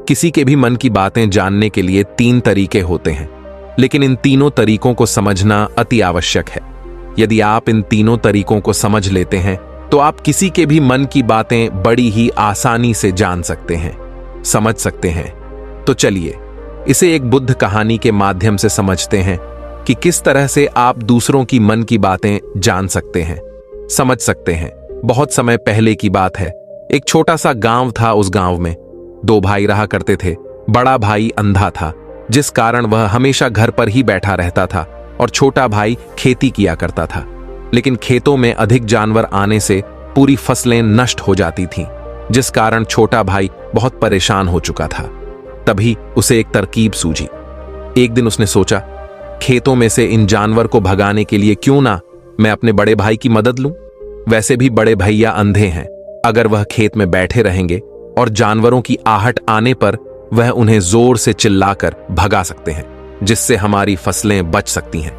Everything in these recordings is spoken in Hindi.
किसी के भी मन की बातें जानने के लिए 3 तरीके होते हैं, लेकिन इन तीनों तरीकों को समझना अति आवश्यक है। यदि आप इन तीनों तरीकों को समझ लेते हैं तो आप किसी के भी मन की बातें बड़ी ही आसानी से जान सकते हैं, समझ सकते हैं। तो चलिए इसे एक बुद्ध कहानी के माध्यम से समझते हैं कि किस तरह से आप दूसरों की मन की बातें जान सकते हैं, समझ सकते हैं। बहुत समय पहले की बात है। एक छोटा सा गांव था। उस गांव में 2 भाई रहा करते थे। बड़ा भाई अंधा था, जिस कारण वह हमेशा घर पर ही बैठा रहता था, और छोटा भाई खेती किया करता था। लेकिन खेतों में अधिक जानवर आने से पूरी फसलें नष्ट हो जाती थीं, जिस कारण छोटा भाई बहुत परेशान हो चुका था। तभी उसे एक तरकीब सूझी। एक दिन उसने सोचा, खेतों में से इन जानवर को भगाने के लिए क्यों ना मैं अपने बड़े भाई की मदद लूं। वैसे भी बड़े भैया अंधे हैं। अगर वह खेत में बैठे रहेंगे और जानवरों की आहट आने पर वह उन्हें जोर से चिल्लाकर भगा सकते हैं, जिससे हमारी फसलें बच सकती हैं।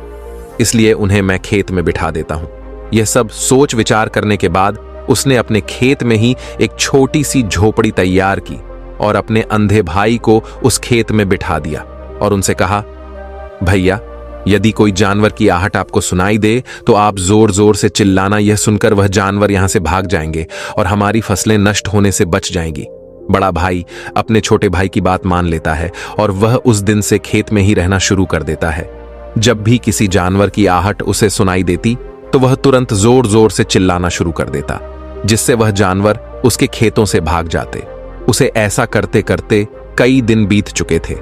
इसलिए उन्हें मैं खेत में बिठा देता हूं। यह सब सोच विचार करने के बाद उसने अपने खेत में ही एक छोटी सी झोपड़ी तैयार की और अपने अंधे भाई को उस खेत में बिठा दिया और उनसे कहा, भैया, यदि कोई जानवर की आहट आपको सुनाई दे तो आप जोर जोर से चिल्लाना। यह सुनकर वह जानवर यहां से भाग जाएंगे और हमारी फसलें नष्ट होने से बच जाएंगी। बड़ा भाई अपने छोटे भाई की बात मान लेता है और वह उस दिन से खेत में ही रहना शुरू कर देता है। जब भी किसी जानवर की आहट उसे सुनाई देती तो वह तुरंत जोर जोर से चिल्लाना शुरू कर देता, जिससे वह जानवर उसके खेतों से भाग जाते। उसे ऐसा करते करते कई दिन बीत चुके थे।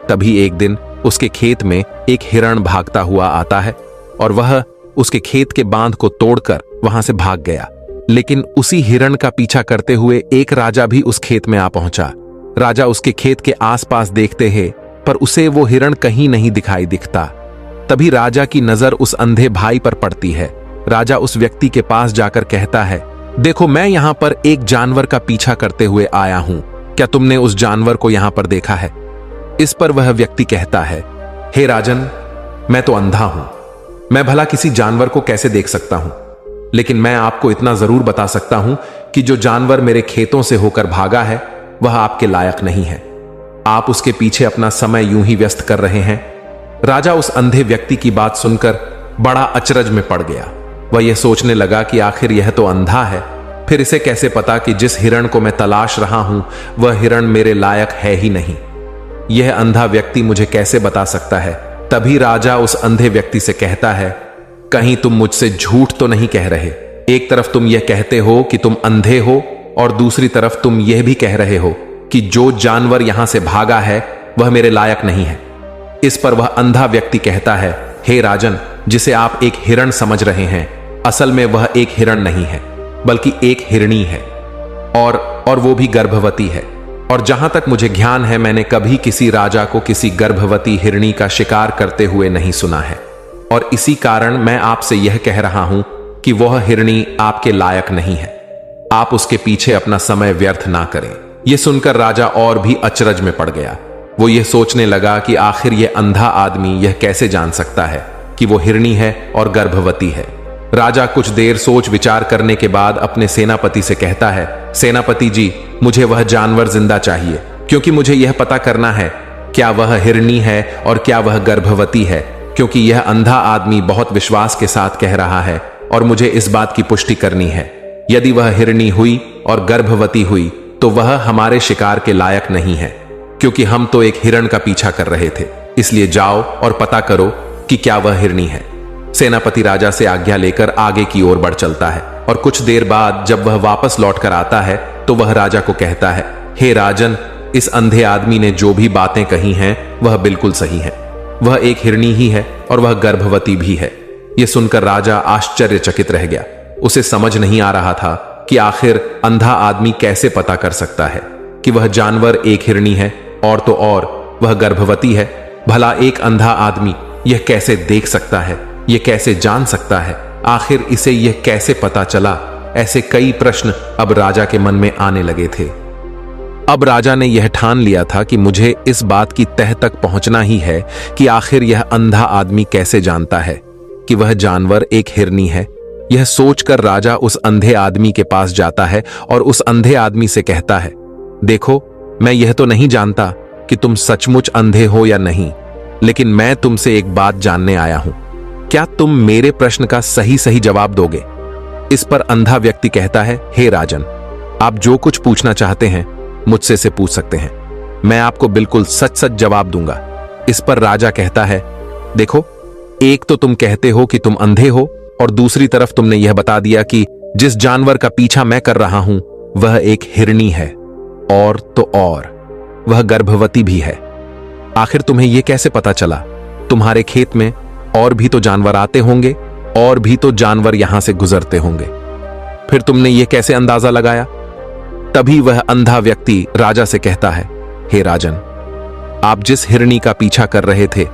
तभी एक दिन उसके खेत में एक हिरण भागता हुआ आता है और वह उसके खेत के बांध को तोड़कर वहां से भाग गया। लेकिन उसी हिरण का पीछा करते हुए एक राजा भी उस खेत में आ पहुंचा। राजा उसके खेत के आसपास देखते हैं, पर उसे वो हिरण कहीं नहीं दिखाई दिखता। तभी राजा की नजर उस अंधे भाई पर पड़ती है। राजा उस व्यक्ति के पास जाकर कहता है, देखो, मैं यहां पर एक जानवर का पीछा करते हुए आया हूं। क्या तुमने उस जानवर को यहां पर देखा है? इस पर वह व्यक्ति कहता है, हे राजन, मैं तो अंधा हूं। मैं भला किसी जानवर को कैसे देख सकता हूं? लेकिन मैं आपको इतना जरूर बता सकता हूं कि जो जानवर मेरे खेतों से होकर भागा है वह आपके लायक नहीं है। आप उसके पीछे अपना समय यूं ही व्यस्त कर रहे हैं। राजा उस अंधे व्यक्ति की बात सुनकर बड़ा अचरज में पड़ गया। वह यह सोचने लगा कि आखिर यह तो अंधा है, फिर इसे कैसे पता कि जिस हिरण को मैं तलाश रहा हूं वह हिरण मेरे लायक है ही नहीं। यह अंधा व्यक्ति मुझे कैसे बता सकता है? तभी राजा उस अंधे व्यक्ति से कहता है, कहीं तुम मुझसे झूठ तो नहीं कह रहे? एक तरफ तुम यह कहते हो कि तुम अंधे हो और दूसरी तरफ तुम यह भी कह रहे हो कि जो जानवर यहां से भागा है वह मेरे लायक नहीं है। इस पर वह अंधा व्यक्ति कहता है, हे राजन, जिसे आप एक हिरण समझ रहे हैं, असल में वह एक हिरण नहीं है, बल्कि एक हिरणी है, और वो भी गर्भवती है। और जहां तक मुझे ज्ञान है, मैंने कभी किसी राजा को किसी गर्भवती हिरणी का शिकार करते हुए नहीं सुना है। और इसी कारण मैं आपसे यह कह रहा हूं कि वह हिरणी आपके लायक नहीं है। आप उसके पीछे अपना समय व्यर्थ ना करें। यह सुनकर राजा और भी अचरज में पड़ गया। वो यह सोचने लगा कि आखिर यह अंधा आदमी यह कैसे जान सकता है कि वो हिरणी है और गर्भवती है। राजा कुछ देर सोच विचार करने के बाद अपने सेनापति से कहता है, सेनापति जी, मुझे वह जानवर जिंदा चाहिए, क्योंकि मुझे यह पता करना है क्या वह हिरणी है और क्या वह गर्भवती है, क्योंकि यह अंधा आदमी बहुत विश्वास के साथ कह रहा है और मुझे इस बात की पुष्टि करनी है। यदि वह हिरणी हुई और गर्भवती हुई तो वह हमारे शिकार के लायक नहीं है, क्योंकि हम तो एक हिरण का पीछा कर रहे थे। इसलिए जाओ और पता करो कि क्या वह हिरणी है। सेनापति राजा से आज्ञा लेकर आगे की ओर बढ़ चलता है और कुछ देर बाद जब वह वापस लौटकर आता है तो वह राजा को कहता है, हे राजन, इस अंधे आदमी ने जो भी बातें कही हैं वह बिल्कुल सही है। वह एक हिरणी ही है और वह गर्भवती भी है। यह सुनकर राजा आश्चर्यचकित रह गया। उसे समझ नहीं आ रहा था कि आखिर अंधा आदमी कैसे पता कर सकता है कि वह जानवर एक हिरणी है और तो और वह गर्भवती है। भला एक अंधा आदमी यह कैसे देख सकता है, यह कैसे जान सकता है, आखिर इसे यह कैसे पता चला? ऐसे कई प्रश्न अब राजा के मन में आने लगे थे। अब राजा ने यह ठान लिया था कि मुझे इस बात की तह तक पहुंचना ही है कि आखिर यह अंधा आदमी कैसे जानता है कि वह जानवर एक हिरनी है। यह सोचकर राजा उस अंधे आदमी के पास जाता है और उस अंधे आदमी से कहता है, देखो, मैं यह तो नहीं जानता कि तुम सचमुच अंधे हो या नहीं, लेकिन मैं तुमसे एक बात जानने आया हूं। क्या तुम मेरे प्रश्न का सही सही जवाब दोगे? इस पर अंधा व्यक्ति कहता है, हे राजन, आप जो कुछ पूछना चाहते हैं मुझसे से पूछ सकते हैं, मैं आपको बिल्कुल सच सच जवाब दूंगा। इस पर राजा कहता है, देखो, एक तो तुम कहते हो कि तुम अंधे हो, और दूसरी तरफ तुमने यह बता दिया कि जिस जानवर का पीछा मैं कर रहा हूं वह एक हिरनी है, और तो और वह गर्भवती भी है। आखिर तुम्हें यह कैसे पता चला? तुम्हारे खेत में और भी तो जानवर आते होंगे, और भी तो जानवर यहां से गुजरते होंगे, फिर तुमने यह कैसे अंदाजा लगाया? तभी वह अंधा व्यक्ति राजा से कहता है, हे राजन, आप जिस हिरनी का पीछा कर रहे थे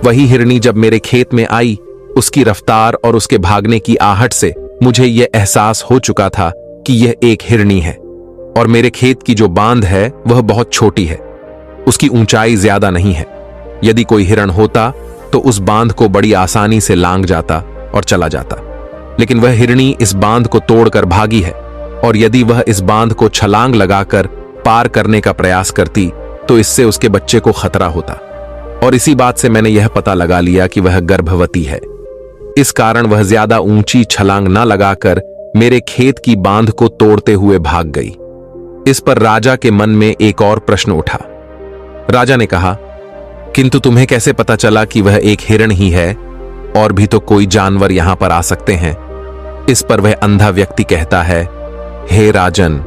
वही हिरनी जब मेरे खेत में आई, उसकी रफ्तार और उसके भागने की आहट से मुझे यह एहसास हो चुका था कि यह एक हिरनी है, और मेरे खेत की जो बांध है वह बहुत छोटी है, उसकी ऊंचाई ज्यादा नहीं है। यदि कोई हिरण होता तो उस बांध को बड़ी आसानी से लांग जाता और चला जाता, लेकिन वह हिरनी इस बांध को तोड़कर भागी है, और यदि वह इस बांध को छलांग लगाकर पार करने का प्रयास करती तो इससे उसके बच्चे को खतरा होता, और इसी बात से मैंने यह पता लगा लिया कि वह गर्भवती है। इस कारण वह ज्यादा ऊंची छलांग न लगाकर मेरे खेत की बांध को तोड़ते हुए भाग गई। इस पर राजा के मन में एक और प्रश्न उठा। राजा ने कहा, किंतु तुम्हें कैसे पता चला कि वह एक हिरण ही है, और भी तो कोई जानवर यहां पर आ सकते हैं? इस पर वह अंधा व्यक्ति कहता है, हे राजन,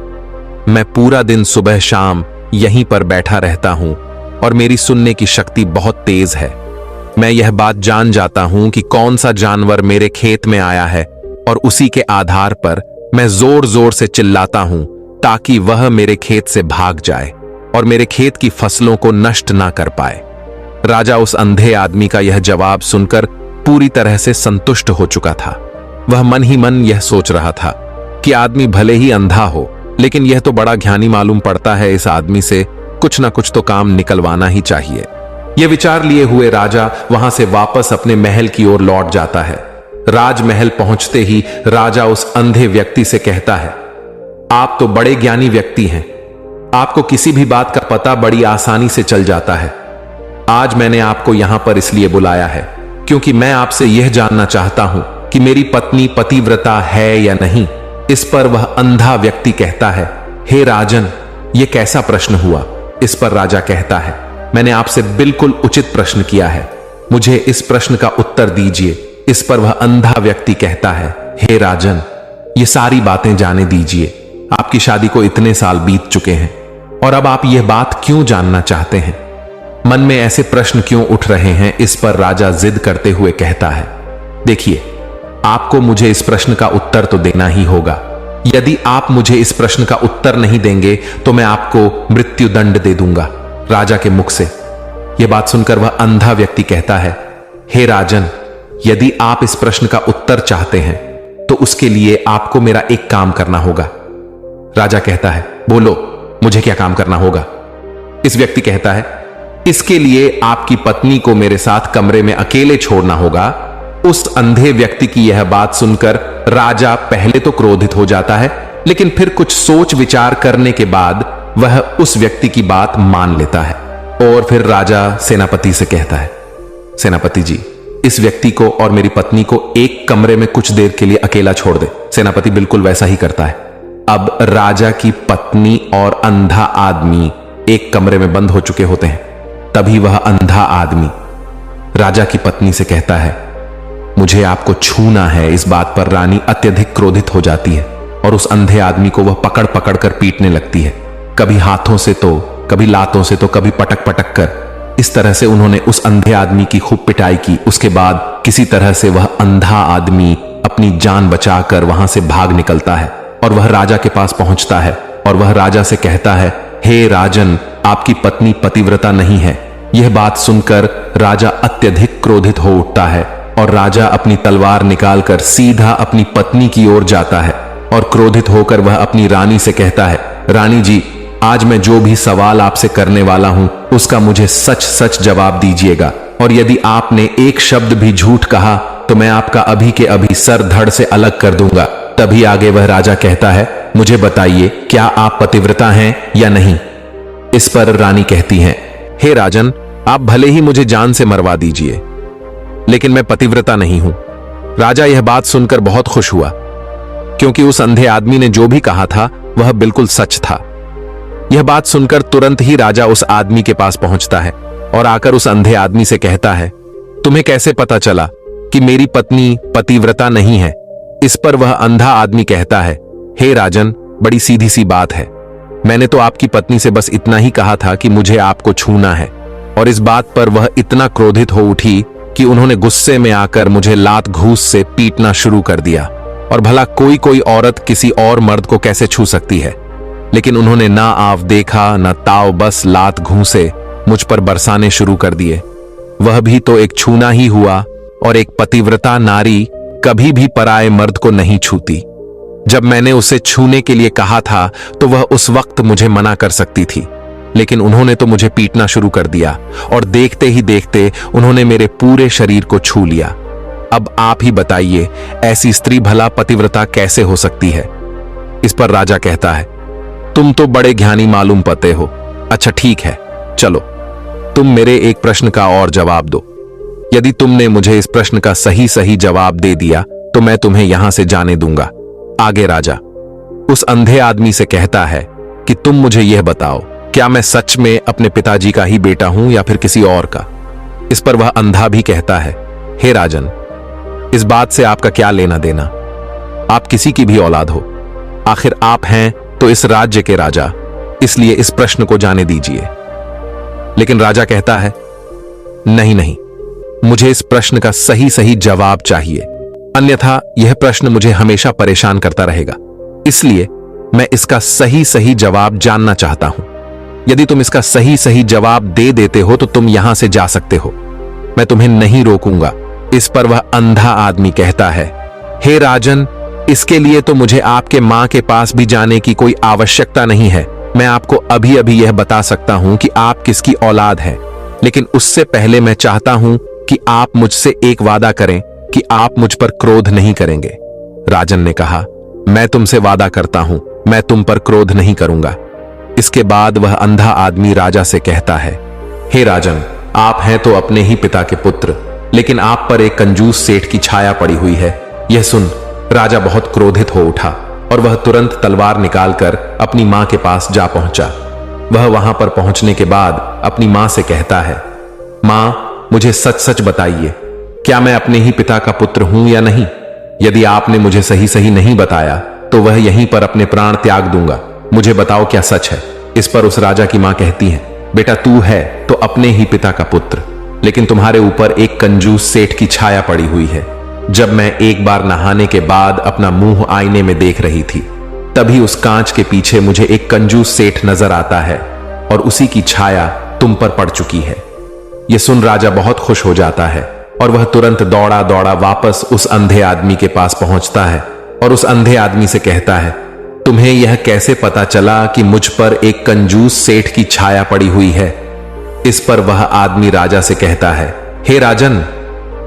मैं पूरा दिन सुबह शाम यहीं पर बैठा रहता हूं, और मेरी सुनने की शक्ति बहुत तेज है। मैं यह बात जान जाता हूं कि कौन सा जानवर मेरे खेत में आया है, और उसी के आधार पर मैं जोर जोर से चिल्लाता हूं ताकि वह मेरे खेत से भाग जाए और मेरे खेत की फसलों को नष्ट ना कर पाए। राजा उस अंधे आदमी का यह जवाब सुनकर पूरी तरह से संतुष्ट हो चुका था। वह मन ही मन यह सोच रहा था कि आदमी भले ही अंधा हो, लेकिन यह तो बड़ा ज्ञानी मालूम पड़ता है, इस आदमी से कुछ ना कुछ तो काम निकलवाना ही चाहिए। यह विचार लिए हुए राजा वहां से वापस अपने महल की ओर लौट जाता है। राजमहल पहुंचते ही राजा उस अंधे व्यक्ति से कहता है, आप तो बड़े ज्ञानी व्यक्ति हैं, आपको किसी भी बात का पता बड़ी आसानी से चल जाता है। आज मैंने आपको यहां पर इसलिए बुलाया है क्योंकि मैं आपसे यह जानना चाहता हूं कि मेरी पत्नी पतिव्रता है या नहीं। इस पर वह अंधा व्यक्ति कहता है, हे राजन, यह कैसा प्रश्न हुआ? इस पर राजा कहता है, मैंने आपसे बिल्कुल उचित प्रश्न किया है, मुझे इस प्रश्न का उत्तर दीजिए। इस पर वह अंधा व्यक्ति कहता है, हे राजन, ये सारी बातें जाने दीजिए, आपकी शादी को इतने साल बीत चुके हैं, और अब आप यह बात क्यों जानना चाहते हैं? मन में ऐसे प्रश्न क्यों उठ रहे हैं? इस पर राजा जिद करते हुए कहता है, देखिए, आपको मुझे इस प्रश्न का उत्तर तो देना ही होगा। यदि आप मुझे इस प्रश्न का उत्तर नहीं देंगे तो मैं आपको मृत्यु दंड दे दूंगा। राजा के मुख से यह बात सुनकर वह अंधा व्यक्ति कहता है, हे राजन, यदि आप इस प्रश्न का उत्तर चाहते हैं तो उसके लिए आपको मेरा एक काम करना होगा। राजा कहता है, बोलो, मुझे क्या काम करना होगा? इस व्यक्ति कहता है, इसके लिए आपकी पत्नी को मेरे साथ कमरे में अकेले छोड़ना होगा। उस अंधे व्यक्ति की यह बात सुनकर राजा पहले तो क्रोधित हो जाता है, लेकिन फिर कुछ सोच विचार करने के बाद वह उस व्यक्ति की बात मान लेता है। और फिर राजा सेनापति से कहता है, सेनापति जी, इस व्यक्ति को और मेरी पत्नी को एक कमरे में कुछ देर के लिए अकेला छोड़ दे। सेनापति बिल्कुल वैसा ही करता है। अब राजा की पत्नी और अंधा आदमी एक कमरे में बंद हो चुके होते हैं। तभी वह अंधा आदमी राजा की पत्नी से कहता है, मुझे आपको छूना है। इस बात पर रानी अत्यधिक क्रोधित हो जाती है और उस अंधे आदमी को वह पकड़ पकड़ कर पीटने लगती है, कभी हाथों से तो कभी लातों से तो कभी पटक पटक कर। इस तरह से उन्होंने उस अंधे आदमी की खूब पिटाई की। उसके बाद किसी तरह से वह अंधा आदमी अपनी जान बचाकर वहां से भाग निकलता है और वह राजा के पास पहुंचता है और वह राजा से कहता है, हे राजन, आपकी पत्नी पतिव्रता नहीं है। यह बात सुनकर राजा अत्यधिक क्रोधित हो उठता है और राजा अपनी तलवार निकालकर सीधा अपनी पत्नी की ओर जाता है और क्रोधित होकर वह अपनी रानी से कहता है, रानी जी, आज मैं जो भी सवाल आपसे करने वाला हूं उसका मुझे सच सच जवाब दीजिएगा, और यदि आपने एक शब्द भी झूठ कहा तो मैं आपका अभी के अभी सर धड़ से अलग कर दूंगा। तभी आगे वह राजा कहता है, मुझे बताइए, क्या आप पतिव्रता हैं या नहीं? इस पर रानी कहती हैं, हे राजन, आप भले ही मुझे जान से मरवा दीजिए, लेकिन मैं पतिव्रता नहीं हूं। राजा यह बात सुनकर बहुत खुश हुआ, क्योंकि उस अंधे आदमी ने जो भी कहा था वह बिल्कुल सच था। यह बात सुनकर तुरंत ही राजा उस आदमी के पास पहुंचता है और आकर उस अंधे आदमी से कहता है, तुम्हें कैसे पता चला कि मेरी पत्नी पतिव्रता नहीं है? इस पर वह अंधा आदमी कहता है, हे राजन, बड़ी सीधी सी बात है। मैंने तो आपकी पत्नी से बस इतना ही कहा था कि मुझे आपको छूना है, और इस बात पर वह इतना क्रोधित हो उठी कि उन्होंने गुस्से में आकर मुझे लात घूस से पीटना शुरू कर दिया। और भला कोई औरत किसी और मर्द को कैसे छू सकती है? लेकिन उन्होंने ना आव देखा ना ताव, बस लात घूसे मुझ पर बरसाने शुरू कर दिए। वह भी तो एक छूना ही हुआ, और एक पतिव्रता नारी कभी भी पराये मर्द को नहीं छूती। जब मैंने उसे छूने के लिए कहा था तो वह उस वक्त मुझे मना कर सकती थी, लेकिन उन्होंने तो मुझे पीटना शुरू कर दिया, और देखते ही देखते उन्होंने मेरे पूरे शरीर को छू लिया। अब आप ही बताइए, ऐसी स्त्री भला पतिव्रता कैसे हो सकती है? इस पर राजा कहता है, तुम तो बड़े ज्ञानी मालूम पड़ते हो। अच्छा ठीक है, चलो तुम मेरे एक प्रश्न का और जवाब दो। यदि तुमने मुझे इस प्रश्न का सही जवाब दे दिया तो मैं तुम्हें यहां से जाने दूंगा। आगे राजा उस अंधे आदमी से कहता है कि तुम मुझे यह बताओ, क्या मैं सच में अपने पिताजी का ही बेटा हूं या फिर किसी और का? इस पर वह अंधा भी कहता है, हे राजन, इस बात से आपका क्या लेना देना? आप किसी की भी औलाद हो, आखिर आप हैं तो इस राज्य के राजा, इसलिए इस प्रश्न को जाने दीजिए। लेकिन राजा कहता है, नहीं, मुझे इस प्रश्न का सही जवाब चाहिए, अन्यथा यह प्रश्न मुझे हमेशा परेशान करता रहेगा। इसलिए मैं इसका सही जवाब जानना चाहता हूं। यदि तुम इसका सही जवाब दे देते हो तो तुम यहां से जा सकते हो, मैं तुम्हें नहीं रोकूंगा। इस पर वह अंधा आदमी कहता है, हे राजन, इसके लिए तो मुझे आपके मां के पास भी जाने की कोई आवश्यकता नहीं है। मैं आपको अभी यह बता सकता हूं कि आप किसकी औलाद हैं, लेकिन उससे पहले मैं चाहता हूं कि आप मुझसे एक वादा करें कि आप मुझ पर क्रोध नहीं करेंगे। राजन ने कहा, मैं तुमसे वादा करता हूं, मैं तुम पर क्रोध नहीं करूंगा। इसके बाद वह अंधा आदमी राजा से कहता है, हे राजन, आप हैं तो अपने ही पिता के पुत्र, लेकिन आप पर एक कंजूस सेठ की छाया पड़ी हुई है। यह सुन राजा बहुत क्रोधित हो उठा और वह तुरंत तलवार निकालकर अपनी मां के पास जा पहुंचा। वह वहां पर पहुंचने के बाद अपनी मां से कहता है, मां, मुझे सच बताइए, क्या मैं अपने ही पिता का पुत्र हूं या नहीं? यदि आपने मुझे सही नहीं बताया तो वह यहीं पर अपने प्राण त्याग दूंगा। मुझे बताओ क्या सच है? इस पर उस राजा की मां कहती है, बेटा, तू है तो अपने ही पिता का पुत्र, लेकिन तुम्हारे ऊपर एक कंजूस सेठ की छाया पड़ी हुई है। जब मैं एक बार नहाने के बाद अपना मुंह आईने में देख रही थी, तभी उस कांच के पीछे मुझे एक कंजूस सेठ नजर आता है और उसी की छाया तुम पर पड़ चुकी है। यह सुन राजा बहुत खुश हो जाता है और वह तुरंत दौड़ा वापस उस अंधे आदमी के पास पहुंचता है और उस अंधे आदमी से कहता है, तुम्हें यह कैसे पता चला कि मुझ पर एक कंजूस सेठ की छाया पड़ी हुई है? इस पर वह आदमी राजा से कहता है, हे राजन,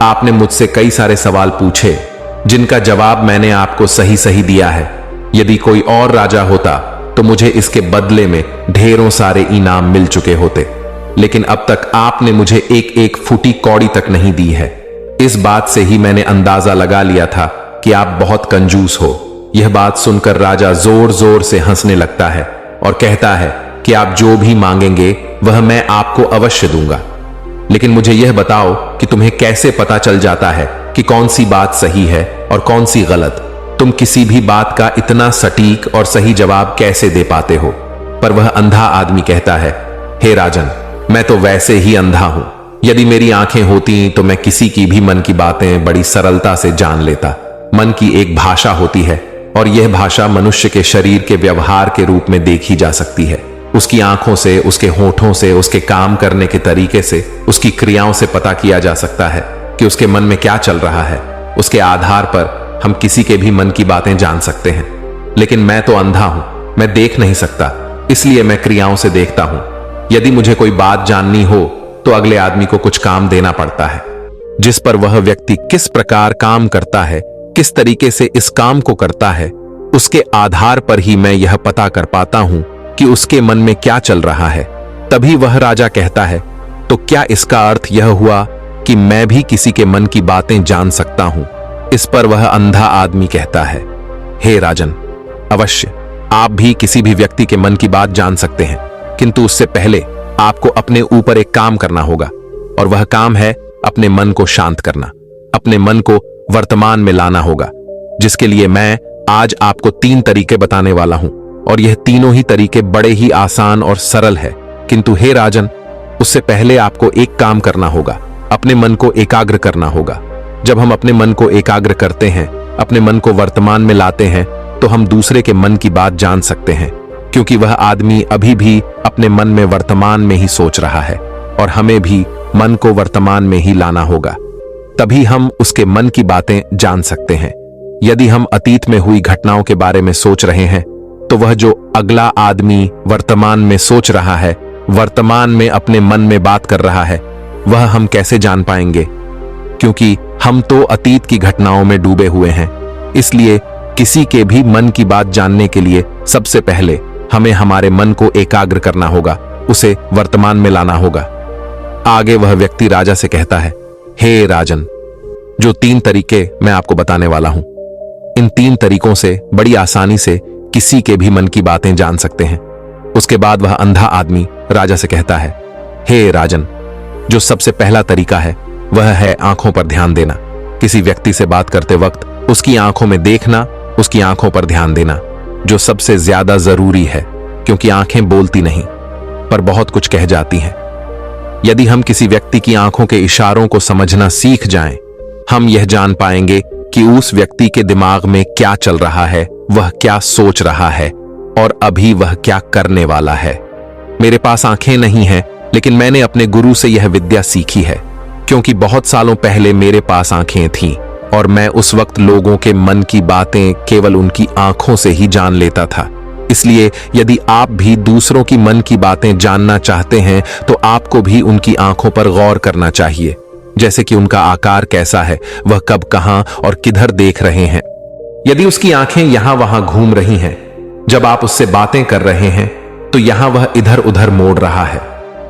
आपने मुझसे कई सारे सवाल पूछे जिनका जवाब मैंने आपको सही दिया है। यदि कोई और राजा होता तो मुझे इसके बदले में ढेरों सारे इनाम मिल चुके होते, लेकिन अब तक आपने मुझे एक फूटी कौड़ी तक नहीं दी है। इस बात से ही मैंने अंदाजा लगा लिया था कि आप बहुत कंजूस हो। यह बात सुनकर राजा जोर से हंसने लगता है और कहता है कि आप जो भी मांगेंगे वह मैं आपको अवश्य दूंगा, लेकिन मुझे यह बताओ कि तुम्हें कैसे पता चल जाता है कि कौन सी बात सही है और कौन सी गलत? तुम किसी भी बात का इतना सटीक और सही जवाब कैसे दे पाते हो? पर वह अंधा आदमी कहता है, हे राजन, मैं तो वैसे ही अंधा हूं। यदि मेरी आंखें होती तो मैं किसी की भी मन की बातें बड़ी सरलता से जान लेता। मन की एक भाषा होती है और यह भाषा मनुष्य के शरीर के व्यवहार के रूप में देखी जा सकती है। उसकी आंखों से, उसके होठों से, उसके काम करने के तरीके से, उसकी क्रियाओं से पता किया जा सकता है कि उसके मन में क्या चल रहा है। उसके आधार पर हम किसी के भी मन की बातें जान सकते हैं। लेकिन मैं तो अंधा हूं, मैं देख नहीं सकता, इसलिए मैं क्रियाओं से देखता हूं। यदि मुझे कोई बात जाननी हो तो अगले आदमी को कुछ काम देना पड़ता है, जिस पर वह व्यक्ति किस प्रकार काम करता है, किस तरीके से इस काम को करता है, उसके आधार पर ही मैं यह पता कर पाता हूं कि उसके मन में क्या चल रहा है। तभी वह राजा कहता है, तो क्या इसका अर्थ यह हुआ कि मैं भी किसी के मन की बातें जान सकता हूं? इस पर वह अंधा आदमी कहता है, हे राजन, अवश्य आप भी किसी भी व्यक्ति के मन की बात जान सकते हैं, किंतु उससे पहले आपको अपने ऊपर एक काम करना होगा, और वह काम है अपने मन को शांत करना, अपने मन को वर्तमान में लाना होगा, जिसके लिए मैं आज आपको 3 तरीके बताने वाला हूं। और यह तीनों ही तरीके बड़े ही आसान और सरल है। किंतु हे राजन, उससे पहले आपको एक काम करना होगा, अपने मन को एकाग्र करना होगा। जब हम अपने मन को एकाग्र करते हैं, अपने मन को वर्तमान में लाते हैं, तो हम दूसरे के मन की बात जान सकते हैं, क्योंकि वह आदमी अभी भी अपने मन में वर्तमान में ही सोच रहा है, और हमें भी मन को वर्तमान में ही लाना होगा। तभी हम उसके मन की बातें जान सकते हैं। यदि हम अतीत में हुई घटनाओं के बारे में सोच रहे हैं, तो वह जो अगला आदमी वर्तमान में सोच रहा है, वर्तमान में अपने मन में बात कर रहा है, वह हम कैसे जान पाएंगे? क्योंकि हम तो अतीत की घटनाओं में डूबे हुए हैं। इसलिए किसी के भी मन की बात जानने के लिए सबसे पहले हमें हमारे मन को एकाग्र करना होगा, उसे वर्तमान में लाना होगा। आगे वह व्यक्ति राजा से कहता है, हे राजन, जो 3 तरीके मैं आपको बताने वाला हूं, इन 3 तरीकों से बड़ी आसानी से किसी के भी मन की बातें जान सकते हैं। उसके बाद वह अंधा आदमी राजा से कहता है, हे राजन, जो सबसे पहला तरीका है वह है आंखों पर ध्यान देना। किसी व्यक्ति से बात करते वक्त उसकी आंखों में देखना, उसकी आंखों पर ध्यान देना, जो सबसे ज्यादा जरूरी है, क्योंकि आंखें बोलती नहीं पर बहुत कुछ कह जाती हैं। यदि हम किसी व्यक्ति की आंखों के इशारों को समझना सीख जाएं, हम यह जान पाएंगे कि उस व्यक्ति के दिमाग में क्या चल रहा है, वह क्या सोच रहा है और अभी वह क्या करने वाला है। मेरे पास आंखें नहीं हैं, लेकिन मैंने अपने गुरु से यह विद्या सीखी है, क्योंकि बहुत सालों पहले मेरे पास आंखें थीं और मैं उस वक्त लोगों के मन की बातें केवल उनकी आंखों से ही जान लेता था। इसलिए यदि आप भी दूसरों की मन की बातें जानना चाहते हैं, तो आपको भी उनकी आंखों पर गौर करना चाहिए, जैसे कि उनका आकार कैसा है, वह कब, कहां और किधर देख रहे हैं। यदि उसकी आंखें यहां वहां घूम रही हैं, जब आप उससे बातें कर रहे हैं, तो यहां वह इधर उधर मोड़ रहा है,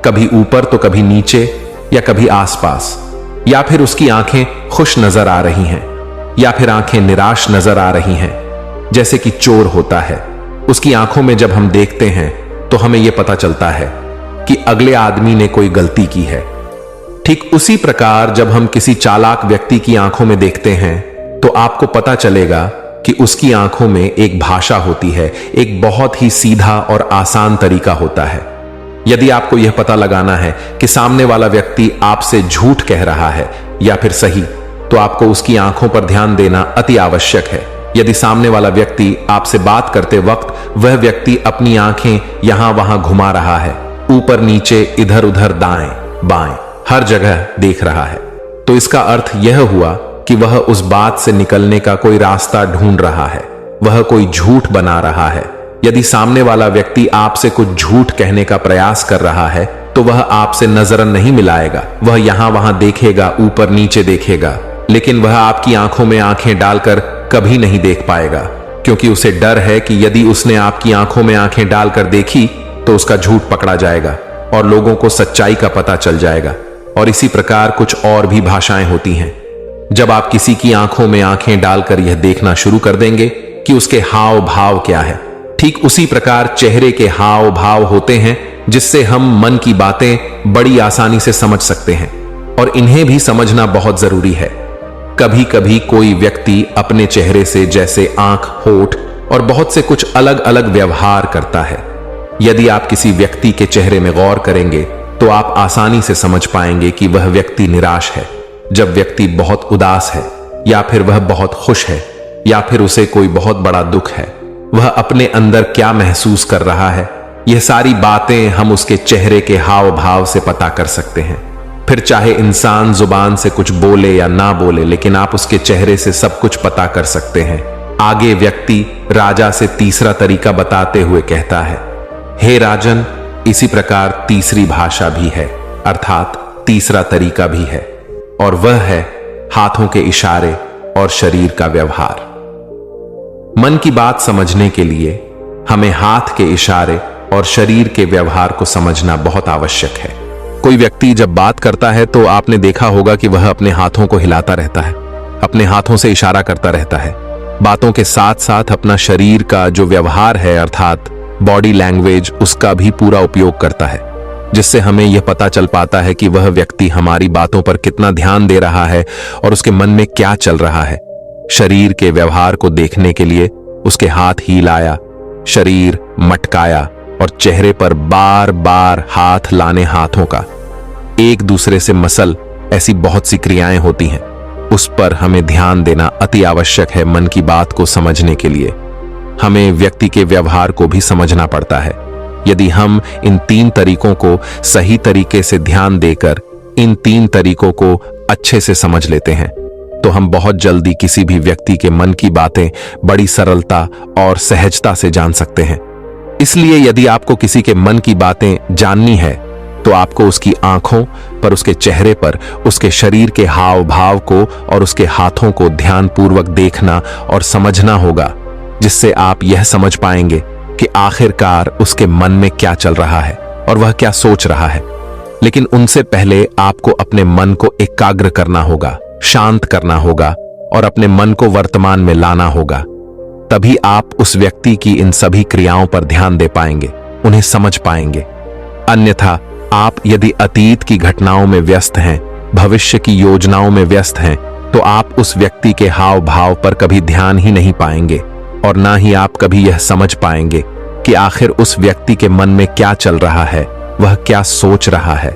कभी ऊपर तो कभी नीचे या कभी आसपास, या फिर उसकी आंखें खुश नजर आ रही हैं, या फिर आंखें निराश नजर आ रही हैं, जैसे कि चोर होता है। उसकी आंखों में जब हम देखते हैं तो हमें यह पता चलता है कि अगले आदमी ने कोई गलती की है। ठीक उसी प्रकार जब हम किसी चालाक व्यक्ति की आंखों में देखते हैं, तो आपको पता चलेगा कि उसकी आंखों में एक भाषा होती है, एक बहुत ही सीधा और आसान तरीका होता है। यदि आपको यह पता लगाना है कि सामने वाला व्यक्ति आपसे झूठ कह रहा है या फिर सही, तो आपको उसकी आंखों पर ध्यान देना अति आवश्यक है। यदि सामने वाला व्यक्ति आपसे बात करते वक्त वह व्यक्ति अपनी आंखें यहां वहां घुमा रहा है, ऊपर नीचे इधर उधर दाएं बाएं हर जगह देख रहा है, तो इसका अर्थ यह हुआ कि वह उस बात से निकलने का कोई रास्ता ढूंढ रहा है, वह कोई झूठ बना रहा है। यदि सामने वाला व्यक्ति आपसे कुछ झूठ कहने का प्रयास कर रहा है, तो वह आपसे नजर नहीं मिलाएगा, वह यहां वहां देखेगा, ऊपर नीचे देखेगा, लेकिन वह आपकी आंखों में आंखें डालकर कभी नहीं देख पाएगा, क्योंकि उसे डर है कि यदि उसने आपकी आंखों में आंखें डालकर देखी तो उसका झूठ पकड़ा जाएगा और लोगों को सच्चाई का पता चल जाएगा। और इसी प्रकार कुछ और भी भाषाएं होती हैं। जब आप किसी की आंखों में आंखें डालकर यह देखना शुरू कर देंगे कि उसके हाव भाव क्या है, ठीक उसी प्रकार चेहरे के हाव भाव होते हैं, जिससे हम मन की बातें बड़ी आसानी से समझ सकते हैं, और इन्हें भी समझना बहुत जरूरी है। कभी कभी कोई व्यक्ति अपने चेहरे से जैसे आंख, होठ और बहुत से कुछ अलग अलग व्यवहार करता है। यदि आप किसी व्यक्ति के चेहरे में गौर करेंगे, तो आप आसानी से समझ पाएंगे कि वह व्यक्ति निराश है, जब व्यक्ति बहुत उदास है, या फिर वह बहुत खुश है, या फिर उसे कोई बहुत बड़ा दुख है, वह अपने अंदर क्या महसूस कर रहा है। यह सारी बातें हम उसके चेहरे के हाव भाव से पता कर सकते हैं। फिर चाहे इंसान जुबान से कुछ बोले या ना बोले, लेकिन आप उसके चेहरे से सब कुछ पता कर सकते हैं। आगे व्यक्ति राजा से तीसरा तरीका बताते हुए कहता है, हे राजन, इसी प्रकार तीसरी भाषा भी है, अर्थात तीसरा तरीका भी है, और वह है हाथों के इशारे और शरीर का व्यवहार। मन की बात समझने के लिए हमें हाथ के इशारे और शरीर के व्यवहार को समझना बहुत आवश्यक है। कोई व्यक्ति जब बात करता है तो आपने देखा होगा कि वह अपने हाथों को हिलाता रहता है, अपने हाथों से इशारा करता रहता है। बातों के साथ साथ अपना शरीर का जो व्यवहार है अर्थात बॉडी लैंग्वेज, उसका भी पूरा उपयोग करता है, जिससे हमें यह पता चल पाता है कि वह व्यक्ति हमारी बातों पर कितना ध्यान दे रहा है और उसके मन में क्या चल रहा है। शरीर के व्यवहार को देखने के लिए उसके हाथ हिलाया, शरीर मटकाया और चेहरे पर बार बार हाथ लाने, हाथों का एक दूसरे से मसल, ऐसी बहुत सी क्रियाएं होती हैं। उस पर हमें ध्यान देना अति आवश्यक है। मन की बात को समझने के लिए हमें व्यक्ति के व्यवहार को भी समझना पड़ता है। यदि हम इन 3 तरीकों को सही तरीके से ध्यान देकर इन 3 तरीकों को अच्छे से समझ लेते हैं तो हम बहुत जल्दी किसी भी व्यक्ति के मन की बातें बड़ी सरलता और सहजता से जान सकते हैं। इसलिए यदि आपको किसी के मन की बातें जाननी है तो आपको उसकी आंखों पर, उसके चेहरे पर, उसके शरीर के हाव भाव को और उसके हाथों को ध्यानपूर्वक देखना और समझना होगा, जिससे आप यह समझ पाएंगे कि आखिरकार उसके मन में क्या चल रहा है और वह क्या सोच रहा है। लेकिन उनसे पहले आपको अपने मन को एकाग्र करना होगा, शांत करना होगा और अपने मन को वर्तमान में लाना होगा। तभी आप उस व्यक्ति की इन सभी क्रियाओं पर ध्यान दे पाएंगे, उन्हें समझ पाएंगे। अन्यथा आप यदि अतीत की घटनाओं में व्यस्त हैं, भविष्य की योजनाओं में व्यस्त हैं, तो आप उस व्यक्ति के हाव भाव पर कभी ध्यान ही नहीं पाएंगे और ना ही आप कभी यह समझ पाएंगे कि आखिर उस व्यक्ति के मन में क्या चल रहा है, वह क्या सोच रहा है।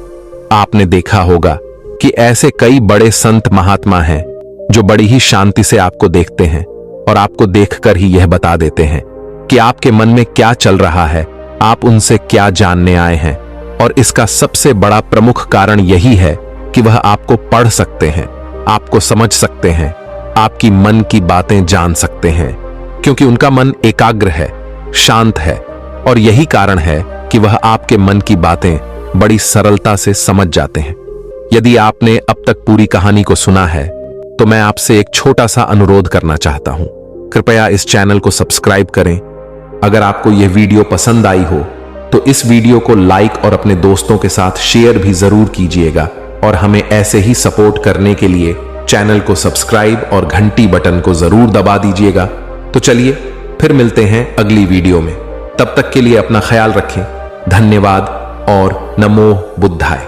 आपने देखा होगा कि ऐसे कई बड़े संत महात्मा हैं जो बड़ी ही शांति से आपको देखते हैं और आपको देखकर ही यह बता देते हैं कि आपके मन में क्या चल रहा है, आप उनसे क्या जानने आए हैं। और इसका सबसे बड़ा प्रमुख कारण यही है कि वह आपको पढ़ सकते हैं, आपको समझ सकते हैं, आपकी मन की बातें जान सकते हैं, क्योंकि उनका मन एकाग्र है, शांत है और यही कारण है कि वह आपके मन की बातें बड़ी सरलता से समझ जाते हैं। यदि आपने अब तक पूरी कहानी को सुना है तो मैं आपसे एक छोटा सा अनुरोध करना चाहता हूं। कृपया इस चैनल को सब्सक्राइब करें। अगर आपको यह वीडियो पसंद आई हो तो इस वीडियो को लाइक और अपने दोस्तों के साथ शेयर भी जरूर कीजिएगा और हमें ऐसे ही सपोर्ट करने के लिए चैनल को सब्सक्राइब और घंटी बटन को जरूर दबा दीजिएगा। तो चलिए फिर मिलते हैं अगली वीडियो में। तब तक के लिए अपना ख्याल रखें। धन्यवाद और नमो बुद्धाय।